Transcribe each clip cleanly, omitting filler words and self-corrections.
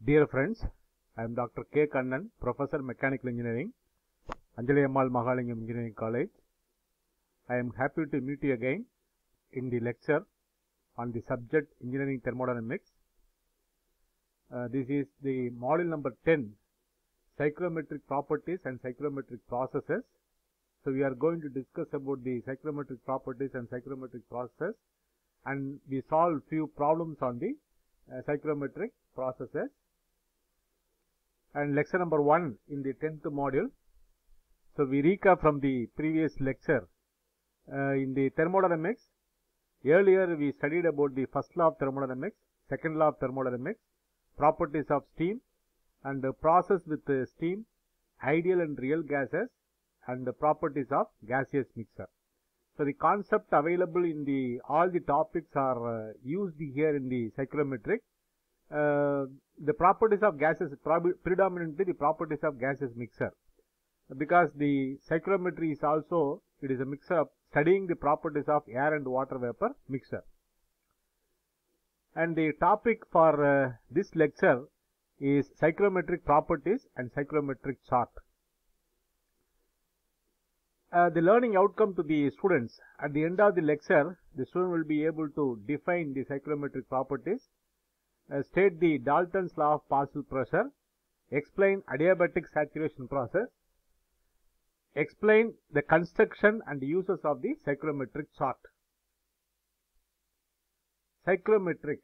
Dear friends, I am Dr. K. Kannan, Professor Mechanical Engineering, Anjali Ammal Mahalingam Engineering College. I am happy to meet you again in the lecture on the subject Engineering Thermodynamics. This is the module number 10, Cyclometric Properties and Cyclometric Processes. So we are going to discuss about the cyclometric properties and cyclometric processes, and we solve few problems on the cyclometric processes. And lecture number 1 in the 10th module. So we recap from the previous lecture. In the thermodynamics, earlier we studied about the first law of thermodynamics, second law of thermodynamics, properties of steam, and the process with steam, ideal and real gases, and the properties of gaseous mixture. So the concept available in the all the topics are used here in the cyclometric. The properties of gases, predominantly the properties of gaseous mixture, because the cyclometry is also, it is a mixture of studying the properties of air and water vapor mixture. And the topic for this lecture is cyclometric properties and cyclometric chart. The learning outcome to the students, at the end of the lecture, the student will be able to define the cyclometric properties, state the Dalton's law of partial pressure, explain adiabatic saturation process, explain the construction and uses of the cyclometric chart. Cyclometric.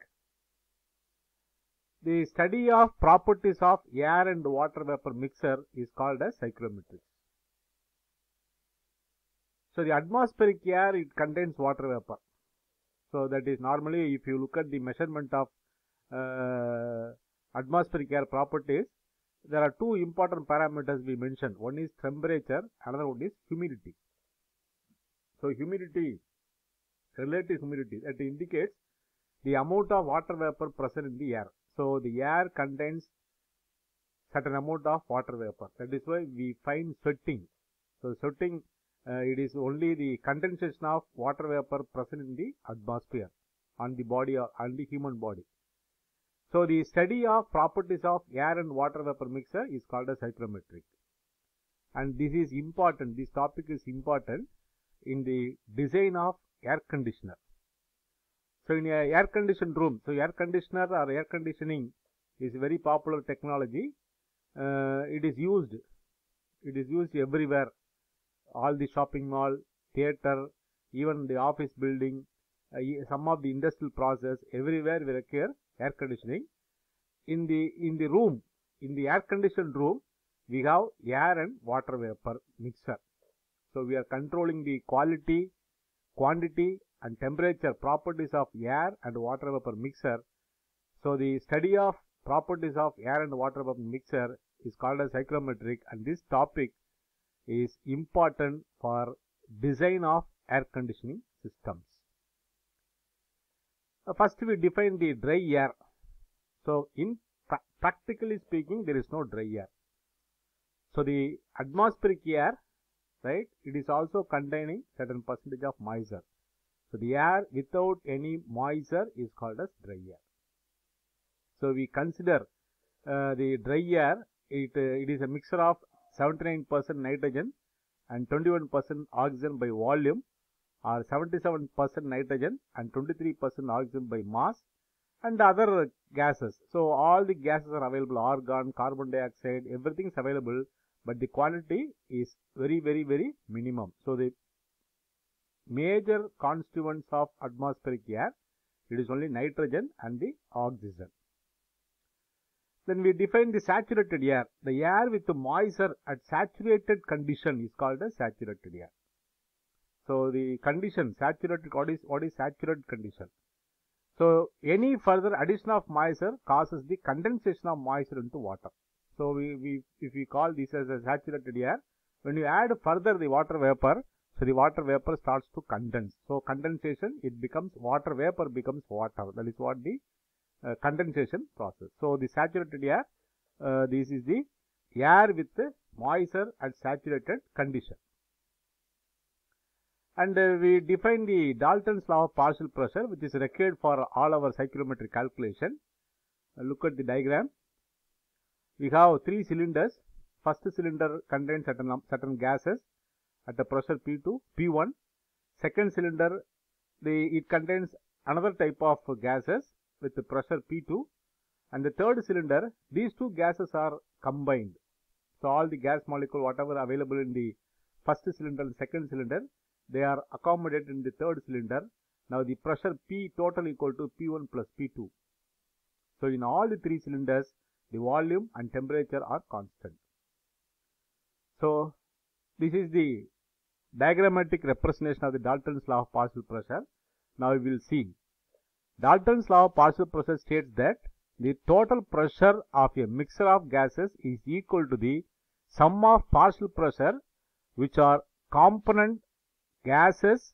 The study of properties of air and water vapor mixture is called as cyclometric. So the atmospheric air, it contains water vapor. So that is normally, if you look at the measurement of atmospheric air properties, there are two important parameters we mentioned. One is temperature, another one is humidity. So humidity, relative humidity, that indicates the amount of water vapor present in the air. So the air contains certain amount of water vapor. That is why we find sweating. So sweating, it is only the condensation of water vapor present in the atmosphere on the body, on the human body. So the study of properties of air and water vapor mixture is called a cyclometric. And this is important, this topic is important in the design of air conditioner. So in a air conditioned room, so air conditioner or air conditioning is a very popular technology. It is used everywhere. All the shopping mall, theater, even the office building, some of the industrial process, everywhere we require air conditioning. In the room, in the air conditioned room, we have air and water vapor mixture. So we are controlling the quality, quantity and temperature properties of air and water vapor mixture. So the study of properties of air and water vapor mixture is called as cyclometric, and this topic is important for design of air conditioning systems. First we define the dry air. So in practically speaking, there is no dry air. So the atmospheric air, right, it is also containing certain percentage of moisture. So the air without any moisture is called as dry air. So we consider the dry air, it is a mixture of 79% nitrogen and 21% oxygen by volume, or 77% nitrogen and 23% oxygen by mass, and other gases. So all the gases are available, argon, carbon dioxide, everything is available, but the quantity is very minimum. So the major constituents of atmospheric air, it is only nitrogen and the oxygen. Then we define the saturated air. The air with the moisture at saturated condition is called as saturated air. So the condition saturated, what is saturated condition? So any further addition of moisture causes the condensation of moisture into water. So if we call this as a saturated air, when you add further the water vapor, so the water vapor starts to condense. So condensation, it becomes water vapor becomes water. That is what the condensation process. So the saturated air, this is the air with moisture at saturated condition. And we define the Dalton's law of partial pressure, which is required for all our cyclometric calculation. Look at the diagram. we have 3 cylinders. First cylinder contains certain gases at a pressure P2, P1. Second cylinder, it contains another type of gases with the pressure P2. And the third cylinder, these two gases are combined. So all the gas molecule, whatever available in the first cylinder and second cylinder, they are accommodated in the third cylinder. Now the pressure P total equal to P1 plus P2. So in all the 3 cylinders, the volume and temperature are constant. So this is the diagrammatic representation of the Dalton's law of partial pressure. Now we will see. Dalton's law of partial pressure states that the total pressure of a mixture of gases is equal to the sum of partial pressure which are component gases,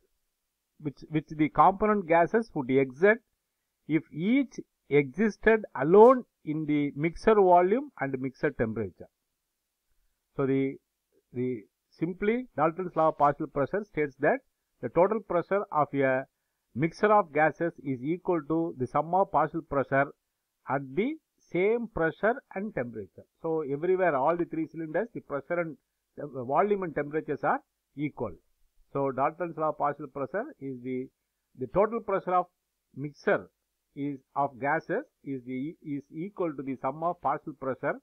which the component gases would exert if each existed alone in the mixture volume and mixture temperature. So the simply Dalton's law of partial pressure states that the total pressure of a mixture of gases is equal to the sum of partial pressure at the same pressure and temperature. So everywhere, all the 3 cylinders, the pressure and volume and temperatures are equal. So Dalton's law of partial pressure is the total pressure of mixture is of gases is equal to the sum of partial pressure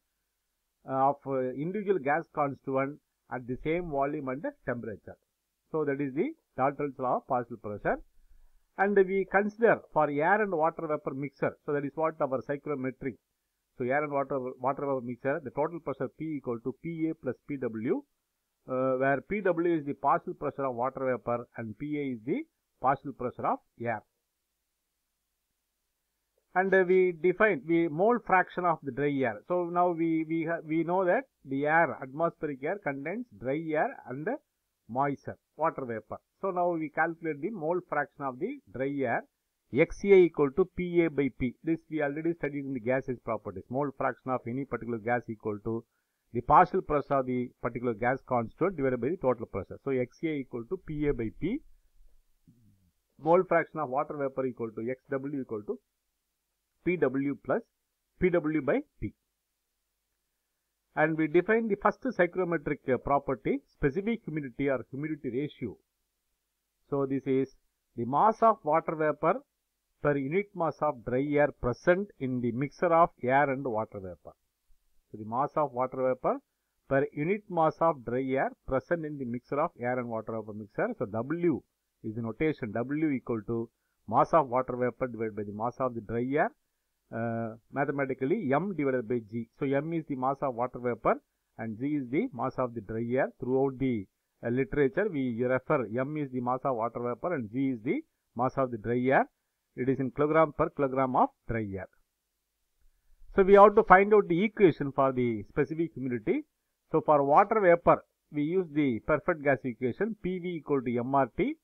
of individual gas constituent at the same volume and temperature. So that is the Dalton's law of partial pressure. And we consider for air and water vapor mixture. So that is what our cyclometric. So air and water vapor mixture, the total pressure P equal to PA plus PW, where PW is the partial pressure of water vapor and PA is the partial pressure of air. And we define the mole fraction of the dry air. So now we know that the air, atmospheric air, contains dry air and moisture, water vapor. So now we calculate the mole fraction of the dry air. XA equal to PA by P. This we already studied in the gases properties. Mole fraction of any particular gas equal to the partial pressure of the particular gas constituent divided by the total pressure. So XA equal to PA by P. Mole fraction of water vapor equal to XW equal to PW plus PW by P. And we define the first psychrometric property, specific humidity or humidity ratio. So this is the mass of water vapor per unit mass of dry air present in the mixture of air and water vapor. So the mass of water vapor per unit mass of dry air present in the mixture of air and water vapor mixture. So W is the notation. W equal to mass of water vapor divided by the mass of the dry air. Mathematically M divided by G. So M is the mass of water vapor and G is the mass of the dry air. Throughout the literature we refer M is the mass of water vapor and G is the mass of the dry air. It is in kilogram per kilogram of dry air. So we have to find out the equation for the specific humidity. So for water vapor we use the perfect gas equation PV equal to MRT.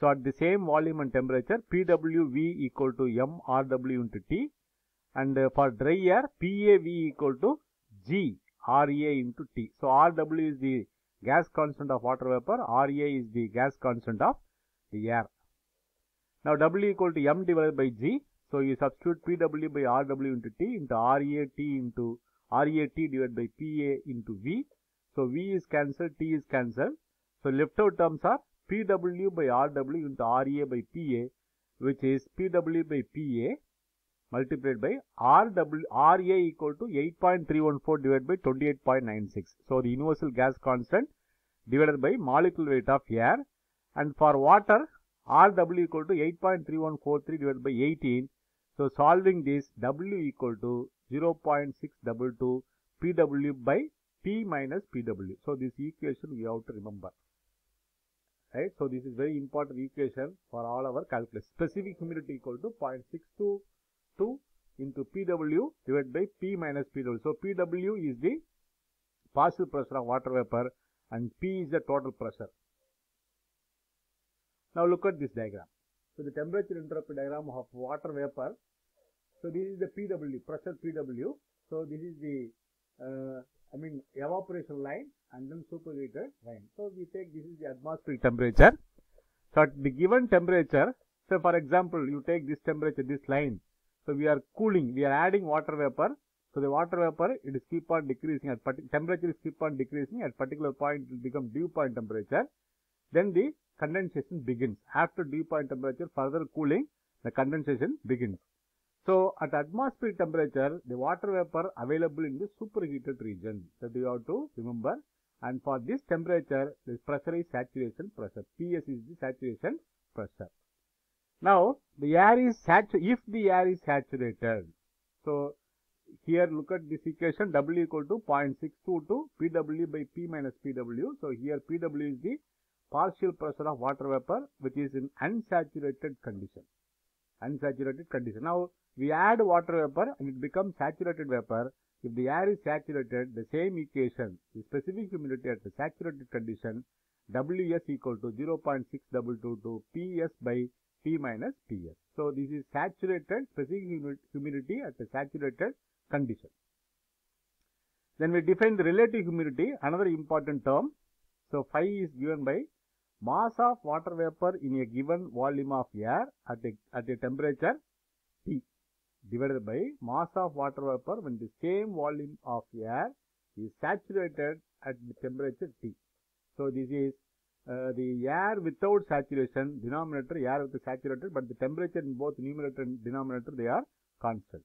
So at the same volume and temperature PWV equal to MRW into T. And for dry air, PAV equal to G RA into T. So RW is the gas constant of water vapor, RA is the gas constant of the air. Now W equal to M divided by G. So you substitute PW by RW into T into RAT into RAT divided by PA into V. So V is cancelled, T is cancelled. So left out terms are PW by RW into RA by PA, which is PW by PA multiplied by RA equal to 8.314 divided by 28.96. So the universal gas constant divided by molecular weight of air. And for water, RW equal to 8.3143 divided by 18. So solving this, W equal to 0.622 PW by P minus PW. So this equation we have to remember. Right? So this is very important equation for all our calculus. Specific humidity equal to 0.622 into PW divided by P minus PW. So PW is the partial pressure of water vapor and P is the total pressure. Now look at this diagram. So the temperature entropy diagram of water vapor. So this is the PW, pressure PW. So this is the evaporation line and then superheated line. So we take this is the atmospheric temperature. So at the given temperature, so for example, you take this temperature, this line. So we are cooling, we are adding water vapor. So the water vapor, it is keep on decreasing at temperature is keep on decreasing at particular point it will become dew point temperature. Then the condensation begins. After dew point temperature, further cooling, the condensation begins. So at atmospheric temperature, the water vapor available in the superheated region. That you have to remember. And for this temperature, this pressure is saturation pressure. PS is the saturation pressure. Now the air is if the air is saturated. So here look at this equation, W equal to 0.622 PW by P minus PW. So here PW is the partial pressure of water vapor which is in unsaturated condition. Unsaturated condition. Now we add water vapor and it becomes saturated vapor. If the air is saturated, the same equation, the specific humidity at the saturated condition, Ws equal to 0.6222 PS by P minus PS. So this is saturated specific humidity at the saturated condition. Then we define the relative humidity, another important term. So phi is given by mass of water vapor in a given volume of air at a temperature T divided by mass of water vapor when the same volume of air is saturated at the temperature T. So this is the air without saturation, denominator air with saturated, but the temperature in both numerator and denominator they are constant.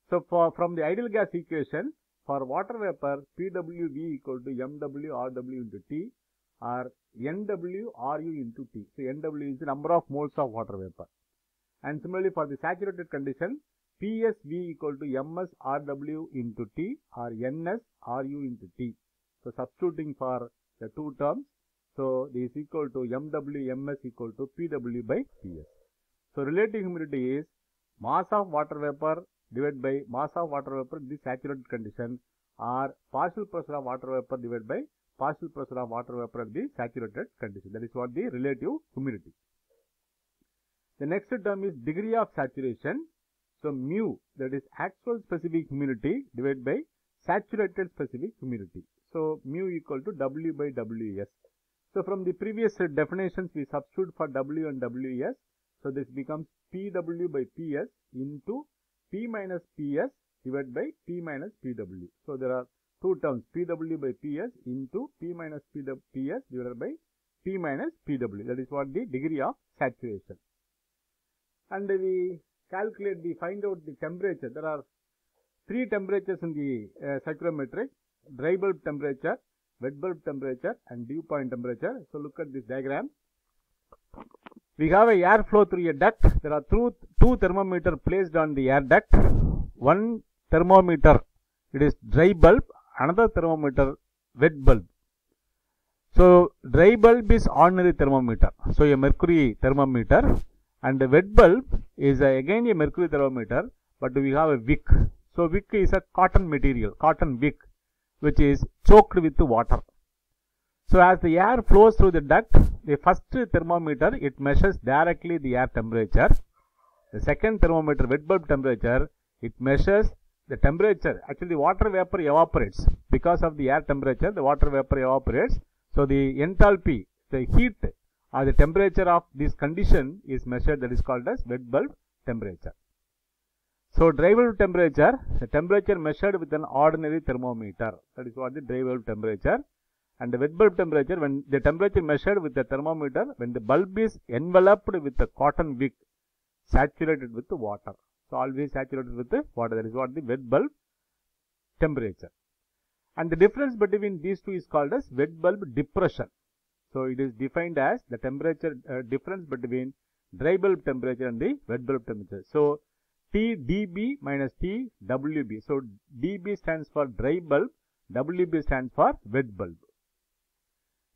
So from the ideal gas equation, for water vapor, PWV equal to MW RW into T or NW RU into T. So NW is the number of moles of water vapor. And similarly for the saturated condition, PSV equal to MS RW into T or NS RU into T. So substituting for the two terms, so this is equal to MW MS equal to PW by PS. So relative humidity is mass of water vapor divided by mass of water vapor in the saturated condition or partial pressure of water vapor divided by partial pressure of water vapor in the saturated condition. That is what the relative humidity. The next term is degree of saturation. So mu, that is actual specific humidity divided by saturated specific humidity. So mu equal to W by WS. So from the previous definitions we substitute for W and WS. So this becomes PW by PS into P minus PS divided by P minus PW. So there are two terms, PW by PS into P minus PS divided by P minus PW. That is what the degree of saturation. And we find out the temperature. There are three temperatures in the psychrometric: dry bulb temperature, wet bulb temperature and dew point temperature. So look at this diagram. We have a airflow through a duct. There are two thermometers placed on the air duct. One thermometer, it is dry bulb, another thermometer wet bulb. So dry bulb is ordinary thermometer, so a mercury thermometer, and the wet bulb is again a mercury thermometer, but we have a wick. So wick is a cotton material, cotton wick, which is choked with water. So as the air flows through the duct, the first thermometer, it measures directly the air temperature. The second thermometer, wet bulb temperature, it measures the temperature. Actually the water vapor evaporates. Because of the air temperature, the water vapor evaporates. So the enthalpy, the heat or the temperature of this condition is measured, that is called as wet bulb temperature. So dry bulb temperature, the temperature measured with an ordinary thermometer. That is what the dry bulb temperature. And the wet bulb temperature, when the temperature measured with the thermometer, when the bulb is enveloped with a cotton wick, saturated with the water. So always saturated with the water. That is what the wet bulb temperature. And the difference between these two is called as wet bulb depression. So it is defined as the temperature difference between dry bulb temperature and the wet bulb temperature. So T dB minus T WB. So dB stands for dry bulb, WB stands for wet bulb.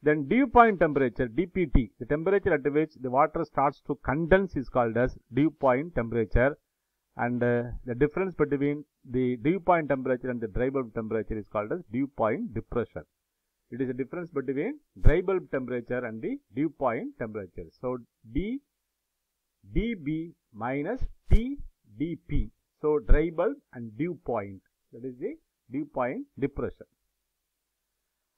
Then dew point temperature, DPT, the temperature at which the water starts to condense is called as dew point temperature. And the difference between the dew point temperature and the dry bulb temperature is called as dew point depression. It is a difference between dry bulb temperature and the dew point temperature. So dB minus T dP. So dry bulb and dew point, that is the dew point depression.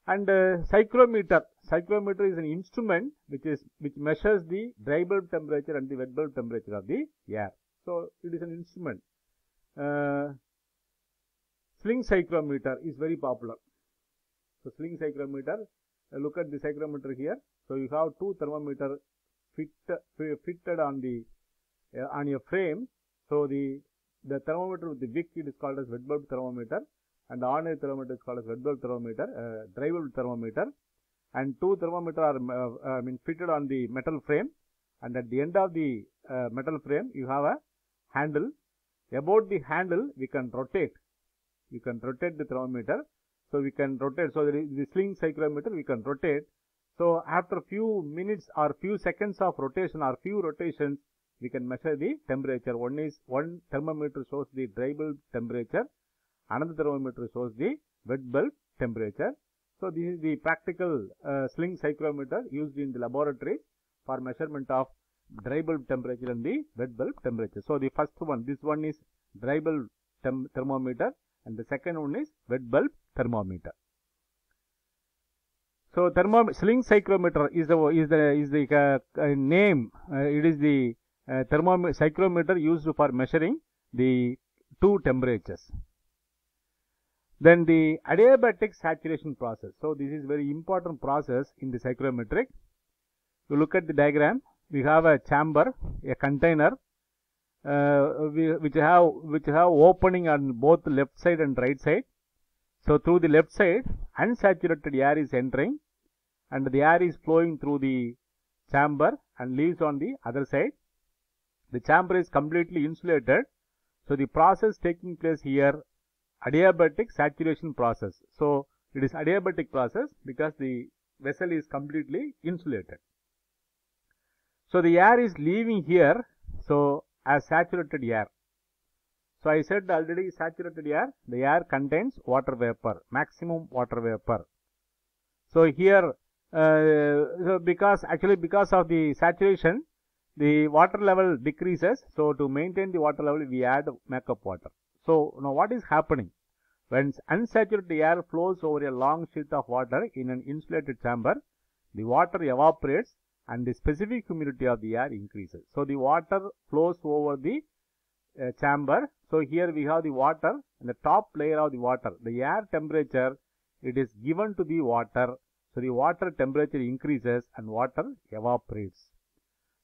And psychrometer. Psychrometer is an instrument which measures the dry bulb temperature and the wet bulb temperature of the air. So it is an instrument. sling psychrometer is very popular. So sling psychrometer, look at the psychrometer here. So you have two thermometer fitted on the on your frame. So the thermometer with the wick, it is called as wet bulb thermometer, and the ordinary thermometer is called as wet bulb thermometer, dry bulb thermometer, and two thermometer are fitted on the metal frame, and at the end of the metal frame you have a handle. About the handle we can rotate. You can rotate the thermometer. So we can rotate. So the sling psychrometer we can rotate. So after few minutes or few seconds of rotation or few rotations, we can measure the temperature. One thermometer shows the dry bulb temperature, another thermometer shows the wet bulb temperature. So this is the practical sling psychrometer used in the laboratory for measurement of dry bulb temperature and the wet bulb temperature. So the first one, this one is dry bulb thermometer, and the second one is wet bulb thermometer. So sling psychrometer is the name. It is the psychrometer used for measuring the two temperatures. Then the adiabatic saturation process. So this is very important process in the psychrometric. You look at the diagram. We have a chamber, a container, which have opening on both left side and right side. So through the left side, unsaturated air is entering, and the air is flowing through the chamber and leaves on the other side. The chamber is completely insulated. So the process taking place here, adiabatic saturation process. So it is adiabatic process because the vessel is completely insulated. So the air is leaving here, so as saturated air. So I said already, saturated air, the air contains water vapor, maximum water vapor. So here, because of the saturation, the water level decreases. So to maintain the water level, we add makeup water. So now what is happening? When unsaturated air flows over a long sheet of water in an insulated chamber, the water evaporates and the specific humidity of the air increases. So the water flows over the chamber. So here we have the water, and the top layer of the water, the air temperature, it is given to the water. So the water temperature increases and water evaporates.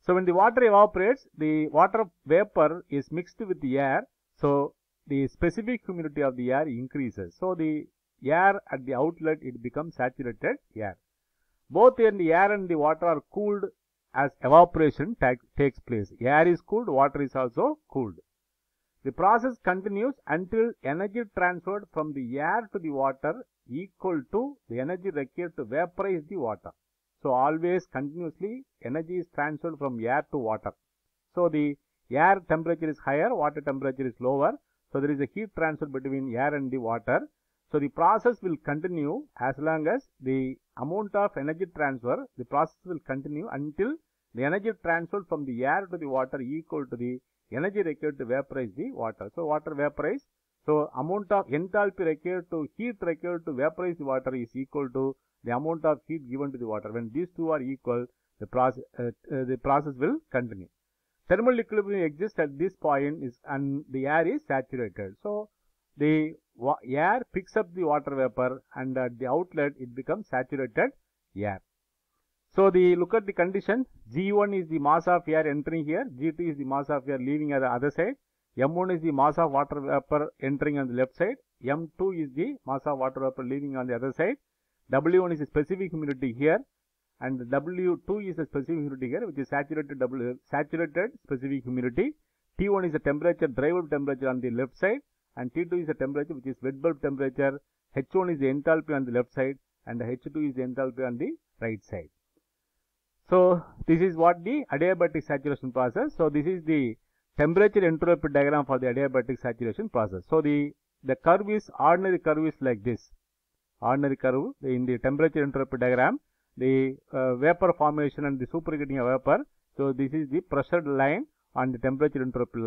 So when the water evaporates, the water vapor is mixed with the air. So the specific humidity of the air increases. So the air at the outlet, it becomes saturated air. Both in the air and the water are cooled as evaporation takes place. Air is cooled, water is also cooled. The process continues until energy transferred from the air to the water equal to the energy required to vaporize the water. So always continuously energy is transferred from air to water. So the air temperature is higher, water temperature is lower. So there is a heat transfer between air and the water. So the process will continue as long as the amount of energy transfer, the process will continue until the energy transferred from the air to the water equal to the energy required to vaporize the water. So water vaporize. So amount of enthalpy required to heat required to vaporize the water is equal to the amount of heat given to the water. When these two are equal, the process will continue. Thermal equilibrium exists at this point and the air is saturated. So the air picks up the water vapor, and at the outlet it becomes saturated air. So look at the condition. G1 is the mass of air entering here. G2 is the mass of air leaving at the other side. M1 is the mass of water vapor entering on the left side. M2 is the mass of water vapor leaving on the other side. W1 is the specific humidity here, and W2 is the specific humidity here, which is saturated specific humidity. T1 is the temperature, dry bulb temperature on the left side, and T2 is the temperature, which is wet bulb temperature. H1 is the enthalpy on the left side, and H2 is the enthalpy on the right side. So this is what the adiabatic saturation process. So this is the temperature entropy diagram for the adiabatic saturation process. So the curve is, ordinary curve is like this. Ordinary curve in the temperature entropy diagram, the vapor formation and the superheating of vapor. So this is the pressured line on the temperature entropy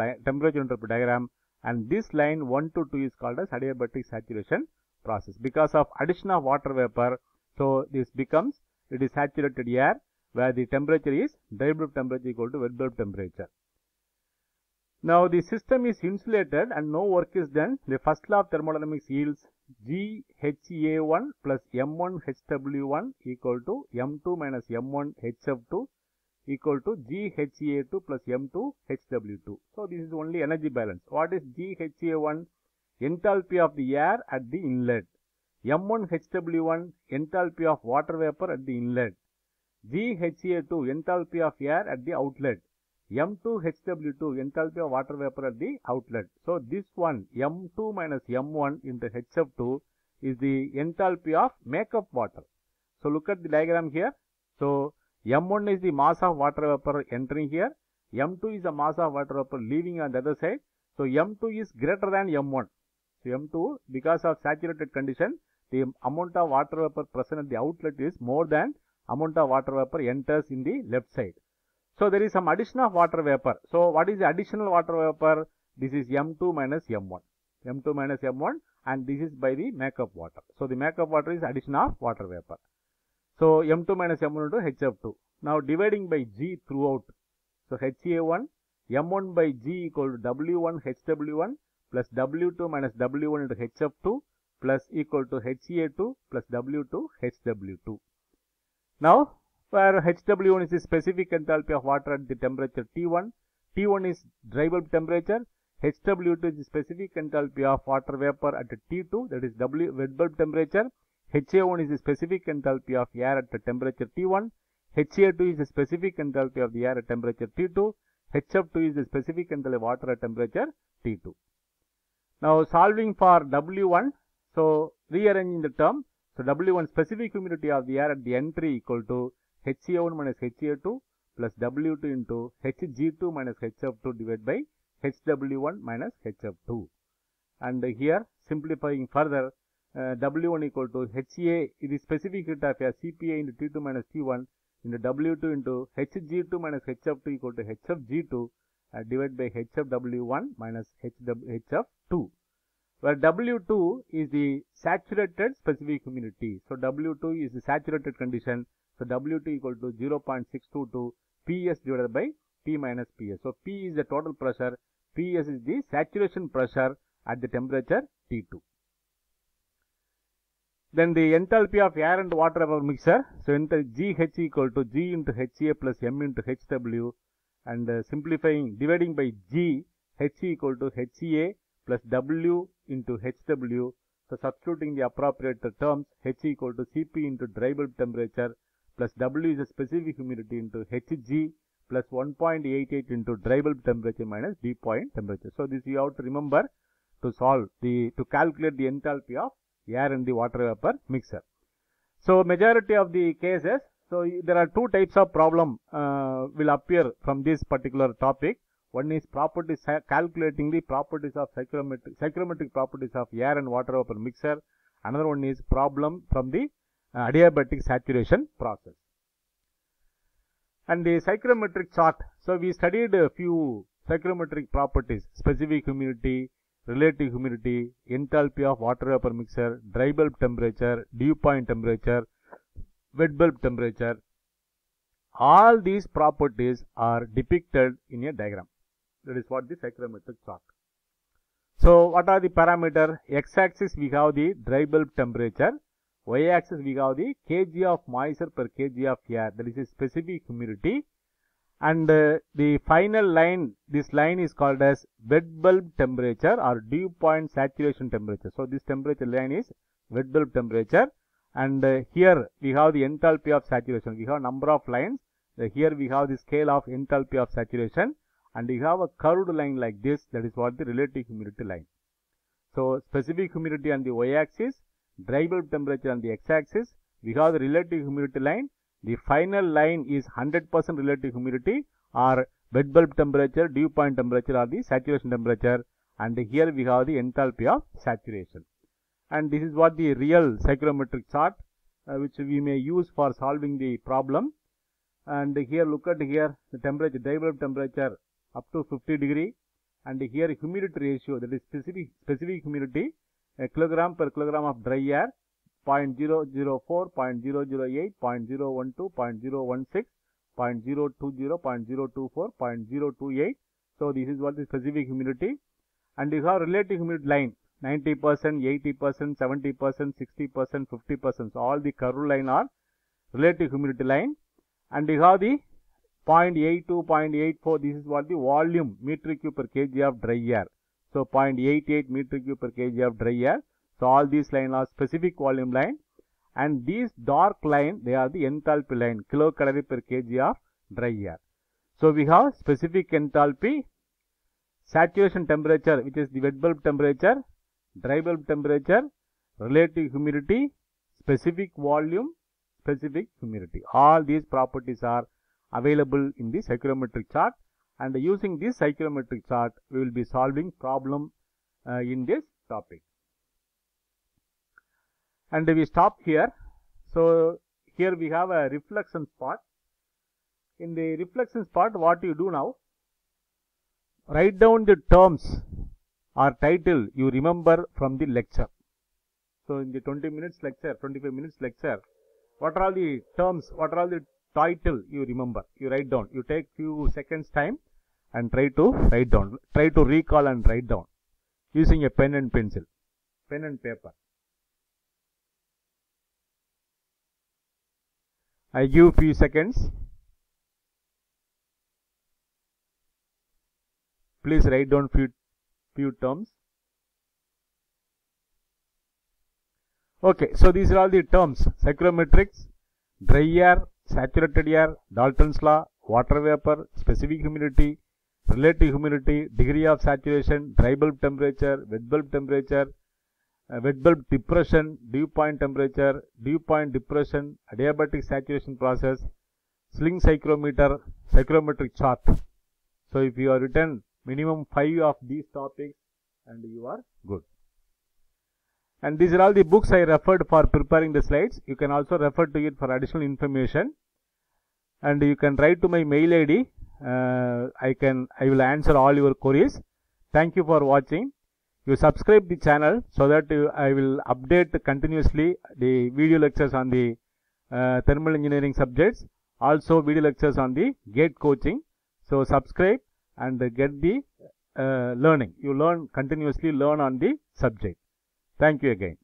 diagram, and this line 1 to 2 is called as adiabatic saturation process. Because of addition of water vapor, so this becomes, it is saturated air where the temperature is dry bulb temperature equal to wet bulb temperature. Now the system is insulated and no work is done. The first law of thermodynamics yields GHA1 plus M1HW1 equal to M2 minus M1HF2 equal to GHA2 plus M2HW2. So this is only energy balance. What is GHA1? Enthalpy of the air at the inlet. M1HW1 enthalpy of water vapor at the inlet. GHA2 enthalpy of air at the outlet. M2HW2 enthalpy of water vapor at the outlet. So this one M2 minus M1 into HF2 is the enthalpy of makeup water. So look at the diagram here. So M1 is the mass of water vapor entering here. M2 is the mass of water vapor leaving on the other side. So M2 is greater than M1. So M2, because of saturated condition, the amount of water vapor present at the outlet is more than amount of water vapor enters in the left side. So there is some addition of water vapor. So what is the additional water vapor? This is M2 minus M1. M2 minus M1, and this is by the makeup water. So the makeup water is addition of water vapor. So M2 minus M1 into HF2. Now dividing by G throughout. So HA1, M1 by G equal to W1 HW1 plus W2 minus W1 into HF2 plus equal to HA2 plus W2 HW2. Now, where HW1 is the specific enthalpy of water at the temperature T1, T1 is dry bulb temperature, HW2 is the specific enthalpy of water vapor at T2, that is wet bulb temperature, HA1 is the specific enthalpy of air at the temperature T1, HA2 is the specific enthalpy of the air at temperature T2, HF2 is the specific enthalpy of water at temperature T2. Now solving for W1, so rearranging the term, so W1 specific humidity of the air at the entry equal to HA1 minus HA2 plus W2 into Hg2 minus HF2 divided by HW1 minus HF2. And here simplifying further, W1 equal to HA is the specific heat of air CPA into T2 minus T1 into W2 into Hg2 minus HF2 equal to HFG2 divided by HFW1 minus HF2, where W2 is the saturated specific humidity. So W2 is the saturated condition. So W2 equal to 0.622 PS divided by T minus PS. So P is the total pressure, PS is the saturation pressure at the temperature T2. Then the enthalpy of air and water vapor mixture. So GH equal to G into HA plus M into HW, and simplifying, dividing by G, H equal to HA plus W into HW. So substituting the appropriate terms, H equal to CP into dry bulb temperature plus W is the specific humidity into Hg plus 1.88 into dry bulb temperature minus dew point temperature. So this you have to remember to solve to calculate the enthalpy of air and the water vapor mixture. So majority of the cases, so there are two types of problem will appear from this particular topic. One is properties, calculating the properties of psychrometric properties of air and water vapor mixture. Another one is problem from the adiabatic saturation process. And the psychrometric chart. So we studied a few psychrometric properties: specific humidity, relative humidity, enthalpy of water vapor mixture, dry bulb temperature, dew point temperature, wet bulb temperature. All these properties are depicted in a diagram. That is what the psychrometric chart. So what are the parameters? X-axis we have the dry bulb temperature. Y-axis we have the kg of moisture per kg of air, that is a specific humidity. And the final line, this line is called as wet bulb temperature or dew point saturation temperature. So this temperature line is wet bulb temperature. And here we have the enthalpy of saturation. We have number of lines. Here we have the scale of enthalpy of saturation. And we have a curved line like this, that is what the relative humidity line. So specific humidity on the y-axis, dry bulb temperature on the x-axis, we have the relative humidity line. The final line is 100% relative humidity or wet bulb temperature, dew point temperature or the saturation temperature, and here we have the enthalpy of saturation. And this is what the real psychrometric chart which we may use for solving the problem. And here look at here the temperature, dry bulb temperature up to 50 degree, and here humidity ratio, that is specific humidity, a kilogram per kilogram of dry air, 0.004, 0.008, 0.012, 0.016, 0.020, 0.024, 0.028. So this is what the specific humidity. And you have relative humidity line, 90%, 80%, 70%, 60%, 50%. So all the curved line are relative humidity line. And you have the 0.82, 0.84, this is what the volume meter cube per kg of dry air. So 0.88 meter cube per kg of dry air. So all these lines are specific volume line. And these dark line, they are the enthalpy line, kilocalorie per kg of dry air. So we have specific enthalpy, saturation temperature, which is the wet bulb temperature, dry bulb temperature, relative humidity, specific volume, specific humidity. All these properties are available in the cyclometric chart, and using this cyclometric chart, we will be solving problem in this topic. And we stop here. So here we have a reflection spot. In the reflection spot, what you do now? Write down the terms or title you remember from the lecture. So in the 20 minutes lecture, 25 minutes lecture, what are all the terms, what are all the title you remember? You write down. You take few seconds time and try to write down. Try to recall and write down using a pen and pencil, pen and paper. I give few seconds. Please write down few terms. Okay, so these are all the terms: cyclometrics, dry air, saturated air, Dalton's law, water vapor, specific humidity, relative humidity, degree of saturation, dry bulb temperature, wet bulb temperature, wet bulb depression, dew point temperature, dew point depression, adiabatic saturation process, sling cyclometer, cyclometric chart. So if you have written minimum 5 of these topics, and you are good. And these are all the books I referred for preparing the slides. You can also refer to it for additional information. And you can write to my mail ID. I will answer all your queries. Thank you for watching. You subscribe the channel so that I will update continuously the video lectures on the thermal engineering subjects. Also video lectures on the GATE coaching. So subscribe and get the learning. You continuously learn on the subject. Thank you again.